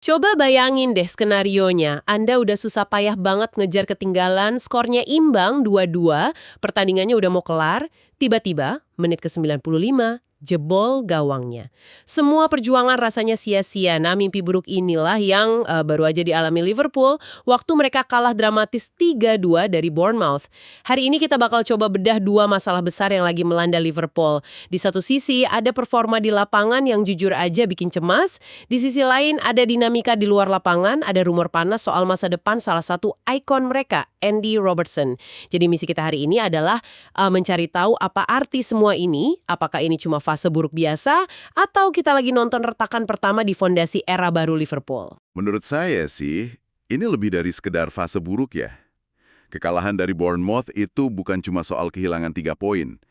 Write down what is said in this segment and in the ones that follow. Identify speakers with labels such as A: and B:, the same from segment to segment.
A: Coba bayangin deh skenarionya, Anda udah susah payah banget ngejar ketinggalan, skornya imbang 2-2, pertandingannya udah mau kelar, tiba-tiba menit ke 95, jebol gawangnya. Semua perjuangan rasanya sia-sia. Nah, mimpi buruk inilah yang baru aja dialami Liverpool waktu mereka kalah dramatis 3-2 dari Bournemouth. Hari ini kita bakal coba bedah dua masalah besar yang lagi melanda Liverpool. Di satu sisi, ada performa di lapangan yang jujur aja bikin cemas. Di sisi lain, ada dinamika di luar lapangan, ada rumor panas soal masa depan salah satu ikon mereka, Andy Robertson. Jadi misi kita hari ini adalah mencari tahu apa arti semua ini, apakah ini cuma fase buruk biasa, atau kita lagi nonton retakan pertama di fondasi era baru Liverpool.
B: Menurut saya sih, ini lebih dari sekedar fase buruk ya. Kekalahan dari Bournemouth itu bukan cuma soal kehilangan 3 poin.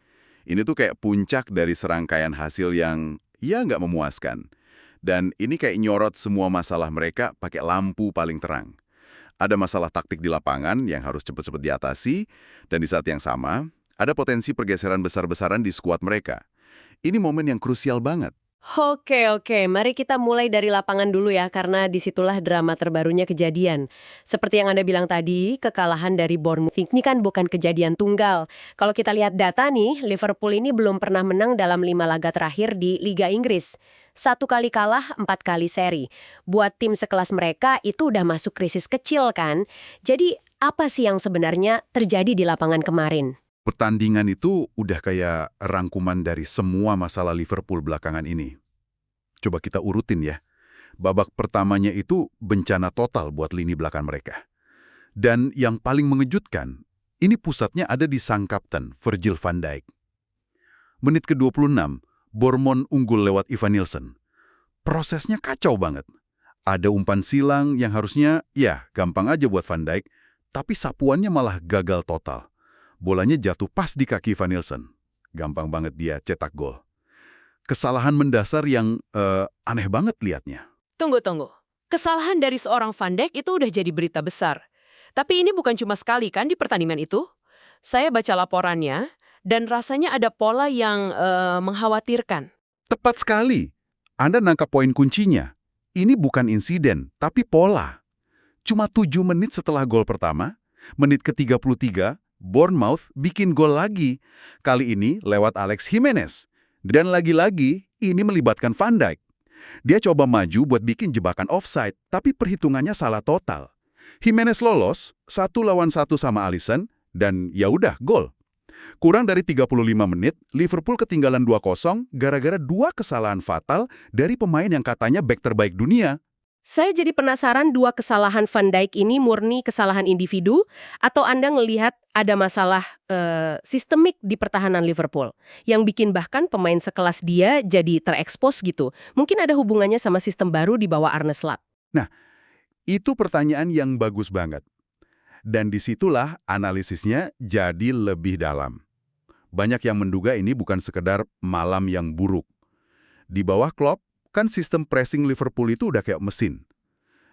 B: Ini tuh kayak puncak dari serangkaian hasil yang ya nggak memuaskan. Dan ini kayak nyorot semua masalah mereka pakai lampu paling terang. Ada masalah taktik di lapangan yang harus cepat-cepat diatasi, dan di saat yang sama, ada potensi pergeseran besar-besaran di skuad mereka. Ini momen yang krusial banget.
A: Oke, mari kita mulai dari lapangan dulu ya, karena disitulah drama terbarunya kejadian. Seperti yang Anda bilang tadi, kekalahan dari Bournemouth ini kan bukan kejadian tunggal. Kalau kita lihat data nih, Liverpool ini belum pernah menang dalam 5 laga terakhir di Liga Inggris. 1 kali kalah, 4 kali seri. Buat tim sekelas mereka, itu udah masuk krisis kecil kan? Jadi, apa sih yang sebenarnya terjadi di lapangan kemarin?
B: Pertandingan itu udah kayak rangkuman dari semua masalah Liverpool belakangan ini. Coba kita urutin ya. Babak pertamanya itu bencana total buat lini belakang mereka. Dan yang paling mengejutkan, ini pusatnya ada di sang kapten, Virgil van Dijk. Menit ke-26, Bournemouth unggul lewat Ivan Nilsson. Prosesnya kacau banget. Ada umpan silang yang harusnya, ya gampang aja buat Van Dijk, tapi sapuannya malah gagal total. Bolanya jatuh pas di kaki Van Nilsson. Gampang banget dia cetak gol. Kesalahan mendasar yang aneh banget liatnya.
A: Tunggu. Kesalahan dari seorang Van Dijk itu udah jadi berita besar. Tapi ini bukan cuma sekali kan di pertandingan itu? Saya baca laporannya, dan rasanya ada pola yang mengkhawatirkan.
B: Tepat sekali. Anda nangkap poin kuncinya. Ini bukan insiden, tapi pola. Cuma 7 menit setelah gol pertama, menit ke-33, Bournemouth bikin gol lagi. Kali ini lewat Alex Jimenez. Dan lagi-lagi, ini melibatkan Van Dijk. Dia coba maju buat bikin jebakan offside, tapi perhitungannya salah total. Jimenez lolos, 1-1 sama Alisson, dan ya udah gol. Kurang dari 35 menit, Liverpool ketinggalan 2-0 gara-gara 2 kesalahan fatal dari pemain yang katanya bek terbaik dunia.
A: Saya jadi penasaran, 2 kesalahan Van Dijk ini murni kesalahan individu, atau Anda ngelihat ada masalah sistemik di pertahanan Liverpool yang bikin bahkan pemain sekelas dia jadi terekspos gitu. Mungkin ada hubungannya sama sistem baru di bawah Arne Slot.
B: Nah, itu pertanyaan yang bagus banget. Dan disitulah analisisnya jadi lebih dalam. Banyak yang menduga ini bukan sekedar malam yang buruk. Di bawah Klopp, kan sistem pressing Liverpool itu udah kayak mesin.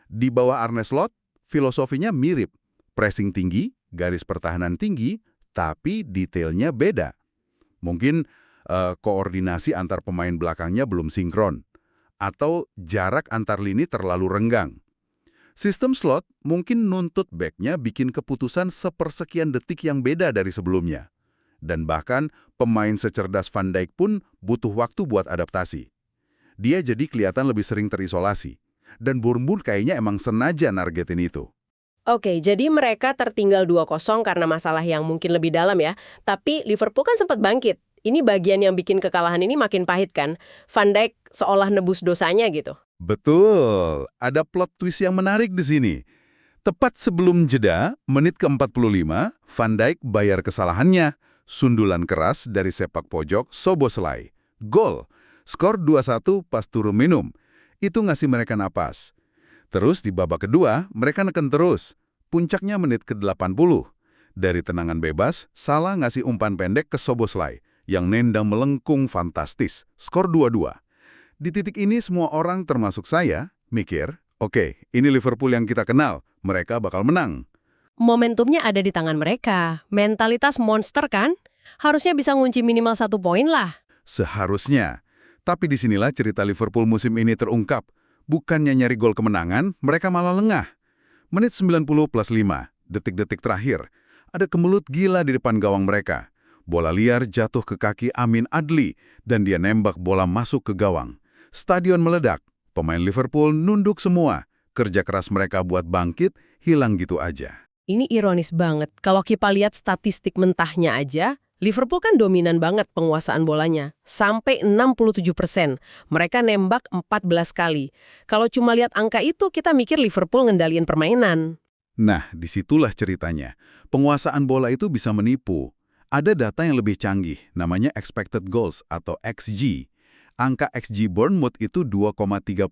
B: Di bawah Arne Slot, filosofinya mirip. Pressing tinggi, garis pertahanan tinggi, tapi detailnya beda. Mungkin koordinasi antar pemain belakangnya belum sinkron. Atau jarak antar lini terlalu renggang. Sistem Slot mungkin nuntut backnya bikin keputusan sepersekian detik yang beda dari sebelumnya. Dan bahkan pemain secerdas Van Dijk pun butuh waktu buat adaptasi. Dia jadi kelihatan lebih sering terisolasi. Dan Bournemouth kayaknya emang sengaja nargetin itu.
A: Oke, jadi mereka tertinggal 2-0 karena masalah yang mungkin lebih dalam ya. Tapi Liverpool kan sempat bangkit. Ini bagian yang bikin kekalahan ini makin pahit kan. Van Dijk seolah nebus dosanya gitu.
B: Betul, ada plot twist yang menarik di sini. Tepat sebelum jeda, menit ke-45, Van Dijk bayar kesalahannya. Sundulan keras dari sepak pojok Szoboszlai. Gol. Skor 2-1 pas turun minum. Itu ngasih mereka napas. Terus di babak kedua, mereka neken terus. Puncaknya menit ke-80. Dari tenangan bebas, Salah ngasih umpan pendek ke Szoboszlai yang nendang melengkung fantastis. Skor 2-2. Di titik ini semua orang termasuk saya mikir, oke, ini Liverpool yang kita kenal, mereka bakal menang.
A: Momentumnya ada di tangan mereka. Mentalitas monster kan? Harusnya bisa ngunci minimal 1 poin lah.
B: Seharusnya. Tapi disinilah cerita Liverpool musim ini terungkap. Bukannya nyari gol kemenangan, mereka malah lengah. Menit 90 plus 5, detik-detik terakhir, ada kemelut gila di depan gawang mereka. Bola liar jatuh ke kaki Amin Adli, dan dia nembak bola masuk ke gawang. Stadion meledak, pemain Liverpool nunduk semua. Kerja keras mereka buat bangkit, hilang gitu aja.
A: Ini ironis banget. Kalau kita lihat statistik mentahnya aja, Liverpool kan dominan banget penguasaan bolanya. Sampai 67%. Mereka nembak 14 kali. Kalau cuma lihat angka itu, kita mikir Liverpool ngendaliin permainan.
B: Nah, disitulah ceritanya. Penguasaan bola itu bisa menipu. Ada data yang lebih canggih, namanya expected goals atau XG. Angka XG Bournemouth itu 2,30,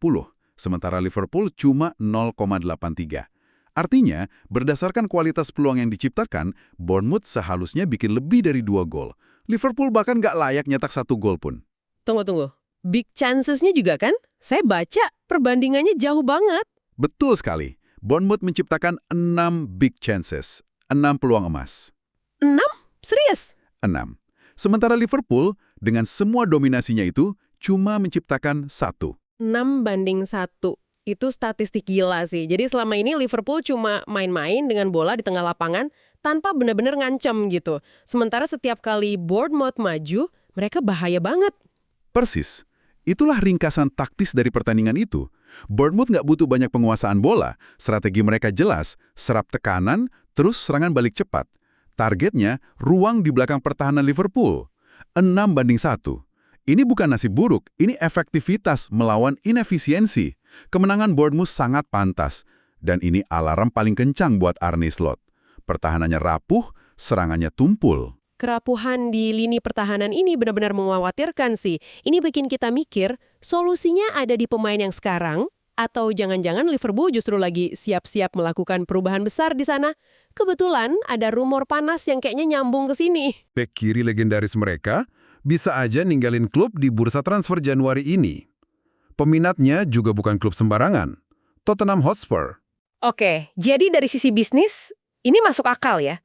B: sementara Liverpool cuma 0,83. Artinya, berdasarkan kualitas peluang yang diciptakan, Bournemouth seharusnya bikin lebih dari 2 gol. Liverpool bahkan nggak layak nyetak 1 gol pun.
A: Tunggu. Big chances-nya juga kan? Saya baca perbandingannya jauh banget.
B: Betul sekali. Bournemouth menciptakan 6 big chances, 6 peluang emas.
A: 6? Serius?
B: 6. Sementara Liverpool, dengan semua dominasinya itu, cuma menciptakan 1.
A: 6-1. Itu statistik gila sih. Jadi selama ini Liverpool cuma main-main dengan bola di tengah lapangan tanpa benar-benar ngancam gitu. Sementara setiap kali Bournemouth maju, mereka bahaya banget.
B: Persis. Itulah ringkasan taktis dari pertandingan itu. Bournemouth nggak butuh banyak penguasaan bola. Strategi mereka jelas, serap tekanan, terus serangan balik cepat. Targetnya, ruang di belakang pertahanan Liverpool. 6-1. Ini bukan nasib buruk, ini efektivitas melawan inefisiensi. Kemenangan Bournemouth sangat pantas. Dan ini alarm paling kencang buat Arne Slot. Pertahanannya rapuh, serangannya tumpul.
A: Kerapuhan di lini pertahanan ini benar-benar mengkhawatirkan sih. Ini bikin kita mikir, solusinya ada di pemain yang sekarang, atau jangan-jangan Liverpool justru lagi siap-siap melakukan perubahan besar di sana. Kebetulan ada rumor panas yang kayaknya nyambung ke sini.
C: Bek kiri legendaris mereka bisa aja ninggalin klub di bursa transfer Januari ini. Peminatnya juga bukan klub sembarangan. Tottenham Hotspur.
A: Oke, jadi dari sisi bisnis, ini masuk akal ya.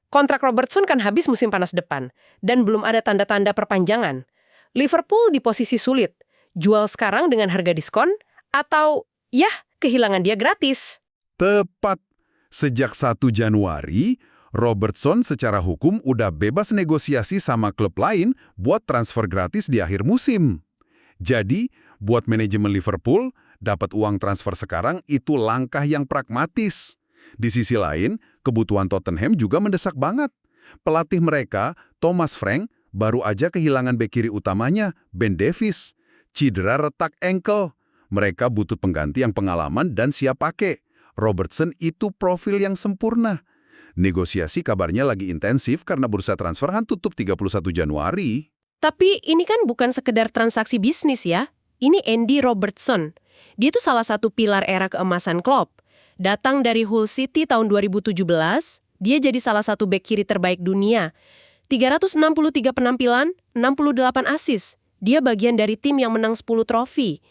A: Kontrak Robertson kan habis musim panas depan, dan belum ada tanda-tanda perpanjangan. Liverpool di posisi sulit, jual sekarang dengan harga diskon, atau ya kehilangan dia gratis.
C: Tepat. Sejak 1 Januari, Robertson secara hukum udah bebas negosiasi sama klub lain buat transfer gratis di akhir musim. Jadi, buat manajemen Liverpool, dapat uang transfer sekarang itu langkah yang pragmatis. Di sisi lain, kebutuhan Tottenham juga mendesak banget. Pelatih mereka, Thomas Frank, baru aja kehilangan bek kiri utamanya, Ben Davies. Cedera retak ankle. Mereka butuh pengganti yang pengalaman dan siap pakai. Robertson itu profil yang sempurna. Negosiasi kabarnya lagi intensif karena bursa transferan tutup 31 Januari.
A: Tapi ini kan bukan sekedar transaksi bisnis ya. Ini Andy Robertson. Dia tuh salah satu pilar era keemasan Klopp. Datang dari Hull City tahun 2017, dia jadi salah satu bek kiri terbaik dunia. 363 penampilan, 68 assist. Dia bagian dari tim yang menang 10 trofi.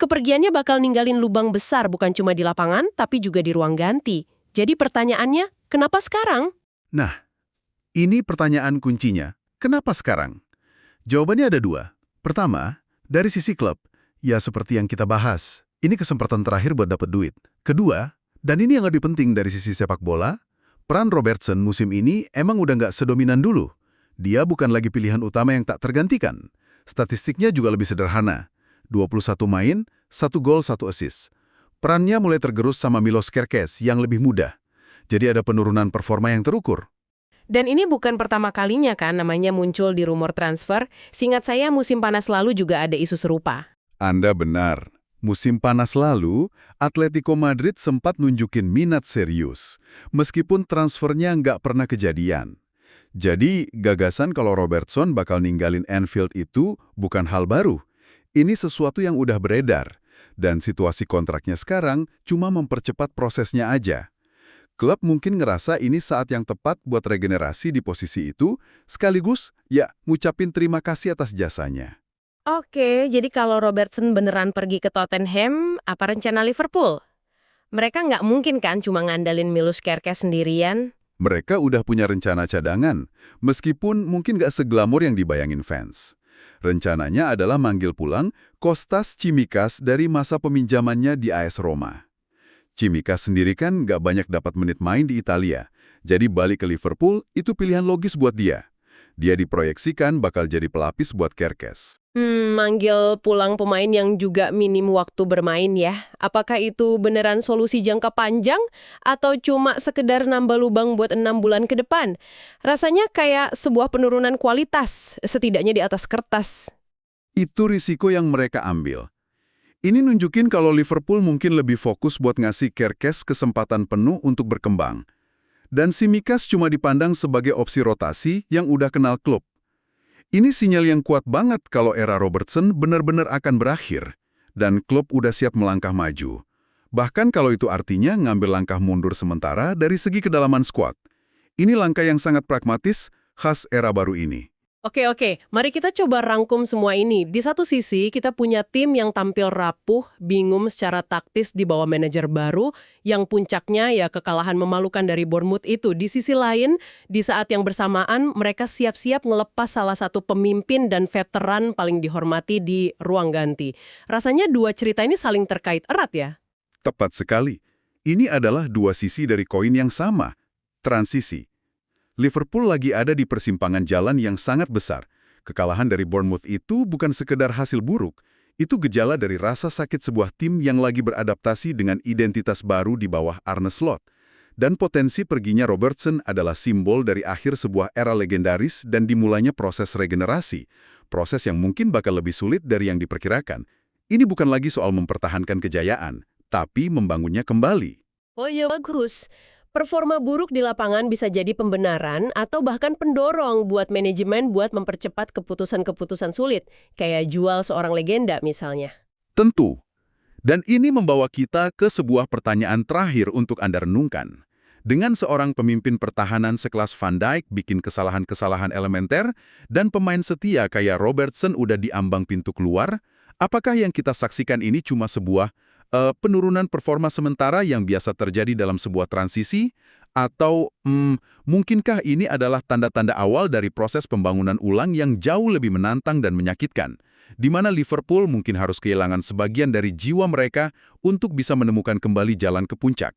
A: Kepergiannya bakal ninggalin lubang besar bukan cuma di lapangan, tapi juga di ruang ganti. Jadi pertanyaannya, kenapa sekarang?
B: Nah, ini pertanyaan kuncinya. Kenapa sekarang? Jawabannya ada 2. Pertama, dari sisi klub, ya seperti yang kita bahas, ini kesempatan terakhir buat dapat duit. Kedua, dan ini yang lebih penting dari sisi sepak bola, peran Robertson musim ini emang udah nggak sedominan dulu. Dia bukan lagi pilihan utama yang tak tergantikan. Statistiknya juga lebih sederhana. 21 main, 1 gol, 1 assist. Perannya mulai tergerus sama Milos Kerkez yang lebih muda. Jadi ada penurunan performa yang terukur.
A: Dan ini bukan pertama kalinya kan namanya muncul di rumor transfer. Seingat saya musim panas lalu juga ada isu serupa.
B: Anda benar. Musim panas lalu, Atletico Madrid sempat nunjukin minat serius, meskipun transfernya nggak pernah kejadian. Jadi, gagasan kalau Robertson bakal ninggalin Anfield itu bukan hal baru. Ini sesuatu yang udah beredar, dan situasi kontraknya sekarang cuma mempercepat prosesnya aja. Klub mungkin ngerasa ini saat yang tepat buat regenerasi di posisi itu, sekaligus ya ngucapin terima kasih atas jasanya.
A: Oke, jadi kalau Robertson beneran pergi ke Tottenham, apa rencana Liverpool? Mereka nggak mungkin kan cuma ngandalin Milos Kerkez sendirian?
B: Mereka udah punya rencana cadangan, meskipun mungkin nggak seglamor yang dibayangin fans. Rencananya adalah manggil pulang Kostas Tsimikas dari masa peminjamannya di AS Roma. Tsimikas sendiri kan nggak banyak dapat menit main di Italia, jadi balik ke Liverpool itu pilihan logis buat dia. Dia diproyeksikan bakal jadi pelapis buat Kerkez.
A: Manggil pulang pemain yang juga minim waktu bermain ya. Apakah itu beneran solusi jangka panjang atau cuma sekedar nambah lubang buat 6 bulan ke depan? Rasanya kayak sebuah penurunan kualitas, setidaknya di atas kertas.
B: Itu risiko yang mereka ambil. Ini nunjukin kalau Liverpool mungkin lebih fokus buat ngasih Kerkez kesempatan penuh untuk berkembang. Dan Tsimikas cuma dipandang sebagai opsi rotasi yang udah kenal klub. Ini sinyal yang kuat banget kalau era Robertson benar-benar akan berakhir. Dan klub udah siap melangkah maju. Bahkan kalau itu artinya ngambil langkah mundur sementara dari segi kedalaman skuad. Ini langkah yang sangat pragmatis, khas era baru ini.
A: Oke. Mari kita coba rangkum semua ini. Di satu sisi, kita punya tim yang tampil rapuh, bingung secara taktis di bawah manajer baru, yang puncaknya ya kekalahan memalukan dari Bournemouth itu. Di sisi lain, di saat yang bersamaan, mereka siap-siap ngelepas salah satu pemimpin dan veteran paling dihormati di ruang ganti. Rasanya dua cerita ini saling terkait erat ya?
B: Tepat sekali. Ini adalah dua sisi dari koin yang sama. Transisi. Liverpool lagi ada di persimpangan jalan yang sangat besar. Kekalahan dari Bournemouth itu bukan sekedar hasil buruk, itu gejala dari rasa sakit sebuah tim yang lagi beradaptasi dengan identitas baru di bawah Arne Slot. Dan potensi perginya Robertson adalah simbol dari akhir sebuah era legendaris dan dimulainya proses regenerasi. Proses yang mungkin bakal lebih sulit dari yang diperkirakan. Ini bukan lagi soal mempertahankan kejayaan, tapi membangunnya kembali.
A: Oh iya, bagus. Performa buruk di lapangan bisa jadi pembenaran atau bahkan pendorong buat manajemen buat mempercepat keputusan-keputusan sulit, kayak jual seorang legenda misalnya.
B: Tentu. Dan ini membawa kita ke sebuah pertanyaan terakhir untuk Anda renungkan. Dengan seorang pemimpin pertahanan sekelas Van Dijk bikin kesalahan-kesalahan elementer, dan pemain setia kayak Robertson udah diambang pintu keluar, apakah yang kita saksikan ini cuma sebuah penurunan performa sementara yang biasa terjadi dalam sebuah transisi? Atau mungkinkah ini adalah tanda-tanda awal dari proses pembangunan ulang yang jauh lebih menantang dan menyakitkan? Di mana Liverpool mungkin harus kehilangan sebagian dari jiwa mereka untuk bisa menemukan kembali jalan ke puncak.